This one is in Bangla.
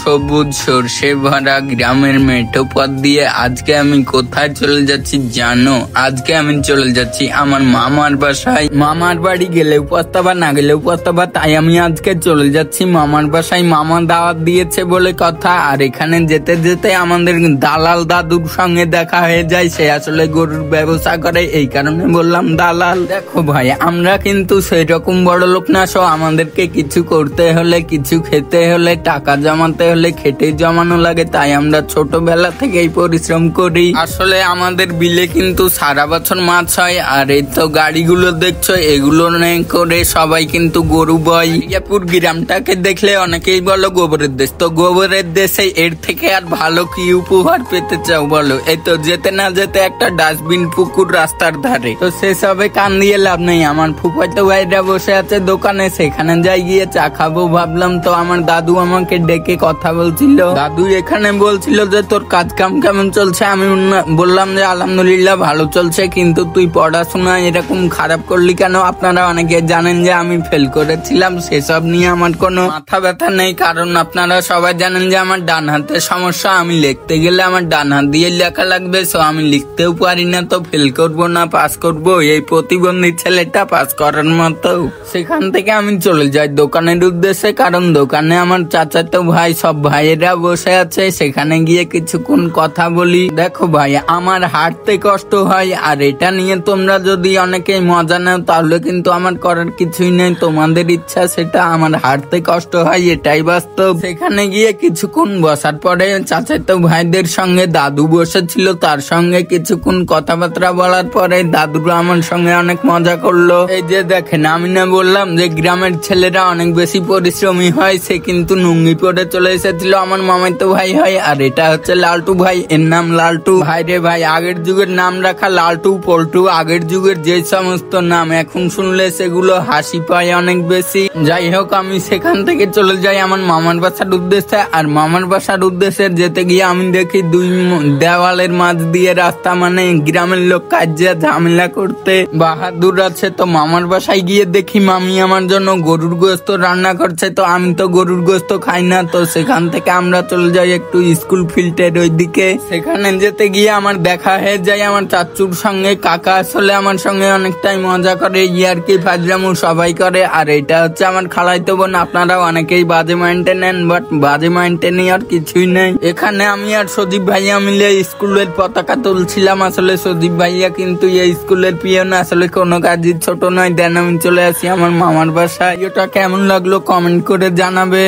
সবুজ সর্ষে ভরা গ্রামের মেঠো পথ দিয়ে আজকে আমি কোথায় চলে যাচ্ছি জানো? আজকে আমি চলে যাচ্ছি আমার মামার বাসায়। মামার বাড়ি গেলেও পস্তাবা না গেলেও পস্তাবা, তাই আমি আজকে চলে যাচ্ছি মামার বাসায়। মামা দাওয়াত দিয়েছে বলে কথা। আর এখানে যেতে যেতে আমাদের দালাল দাদুর সঙ্গে দেখা হয়ে যায়। সে আসলে গরুর ব্যবসা করে, এই কারণে বললাম দালাল। দেখো ভাই, আমরা কিন্তু সেই রকম বড় লোক না, সো আমাদেরকে কিছু করতে হলে, কিছু খেতে হলে, টাকা জমাতে হলে খেটে জমানো লাগে। তাই আমরা ছোটবেলা থেকেই পরিশ্রম করি। আসলে আমাদের বিলে কিন্তু সারা বছর মাছ হয়। আর এই তো গাড়িগুলো দেখছো, এগুলো করে সবাই কিন্তু গরু বয়। মির্জাপুর গ্রামটাকে দেখলে অনেকেই বলো গোবরের দেশ। তো গোবরের দেশে এর থেকে আর ভালো কি উপহার পেতে চাও বলো? এই তো যেতে না যেতে একটা ডাস্টবিন পুকুর রাস্তার ধারে। তো সেসবে কান দিয়ে লাভ নেই। আমার ফুফাতো ভাইরা বসে আছে দোকানে, সেখানে যাই গিয়ে চা খাবো ভাবলাম। তো আমার দাদু আমাকে ডেকে কথা বলছিল। দাদু এখানে বলছিল যে তোর কাজ কাম কেমন চলছে? আমি বললাম যে আলহামদুলিল্লাহ ভালো চলছে, কিন্তু তুই পড়াশোনা এরকম খারাপ করলি কেন? আপনারা অনেকে জানেন যে আমি ফেল করেছিলাম, সেসব নিয়ে আমার কোনো মাথা ব্যথা নেই। কারণ আপনারা সবাই জানেন যে আমার ডান হাতের সমস্যা। আমি লিখতে গেলে আমার ডান হাত দিয়ে লেখা লাগবে, সো আমি লিখতেও পারি না। তো ফেল করব না পাস করব, এই প্রতিবন্ধী ছেলেটা পাস করার মতো। সেখান থেকে আমি চলে যাই দোকানের উদ্দেশ্যে, কারণ দোকানে আমার চাচাতো ভাই সব ভাইয়েরা বসে আছে। সেখানে গিয়ে কিছুক্ষণ কথা বলি। দেখো ভাই, আমার হাঁটতে কষ্ট হয়, আর এটা নিয়ে তোমরা যদি অনেকেই মজা নাও তাহলে কিন্তু আমার করার কিছুই নেই। তোমাদের ইচ্ছা সেটা, আমার হাঁটতে কষ্ট হয়, এটাই বাস্তব। সেখানে গিয়ে কিছুক্ষণ বসার পরে চাচাতো ভাইদের সঙ্গে দাদু বসেছিল, তার সঙ্গে কিছুক্ষণ কথাবার্তা বলার পরে দাদুরা আমার সঙ্গে অনেক মজা করলো। এই যে দেখেন, আমি না বললাম যে গ্রামের ছেলেরা অনেক বেশি পরিশ্রমী হয়, সে কিন্তু লুঙ্গি পরে চলে এসেছিল। আমার মামাতো ভাই হয়, আর এটা হচ্ছে লালটু ভাই, এর নাম লালটু। ভাই রে ভাই, আগের যুগের নাম রাখা লালটু পল্টু, আগের যুগের যে সমস্ত নাম এখন শুনলে সেগুলো হাসি পায় অনেক বেশি। যাই হোক, আমি সেখান থেকে চলে যাই আমার মামার বাসার উদ্দেশ্যে। আর মামার বাসার উদ্দেশ্যে যেতে গিয়ে আমি দেখি দুই দেওয়ালের মাঝ দিয়ে রাস্তা, মানে গ্রামের লোক কাজে ঝামেলা করতে বাহাদুর আছে। তো মামার বাসায় গিয়ে দেখি মামি আমার জন্য গরুর গোস্ত রান্না করছে। তো আমি তো গরুর গোস্ত খাই না। তো সেখান থেকে আমরা চলে যাই একটু স্কুল ফিল্ডের ওইদিকে। সেখানে যেতে গিয়ে আমার দেখা হয়ে যায় আমার চাচুর সঙ্গে। কাকা আসলে আমার সঙ্গে অনেকটাই মজা করে, ইয়ার্কি ফাজলামু সবাই করে। আর এটা হচ্ছে আমার খালাইতো বোন। আপনারা অনেকেই বাজে মাইন্ডে নেন, বাট বাজে মাইন্ডে নিয়ে আর কিছুই নেই। এখানে আমি আর সজীব ভাইয়া মিলে স্কুলের পতাকা তুলছিলাম। আসলে সজীব ভাইয়া কিন্তু এই স্কুলের পিয়ন, আসলে কোনো কাজই ছোট নয়। দেন আমি চলে আসি আমার মামার বাসায়। এটা কেমন লাগলো কমেন্ট করে জানাবে।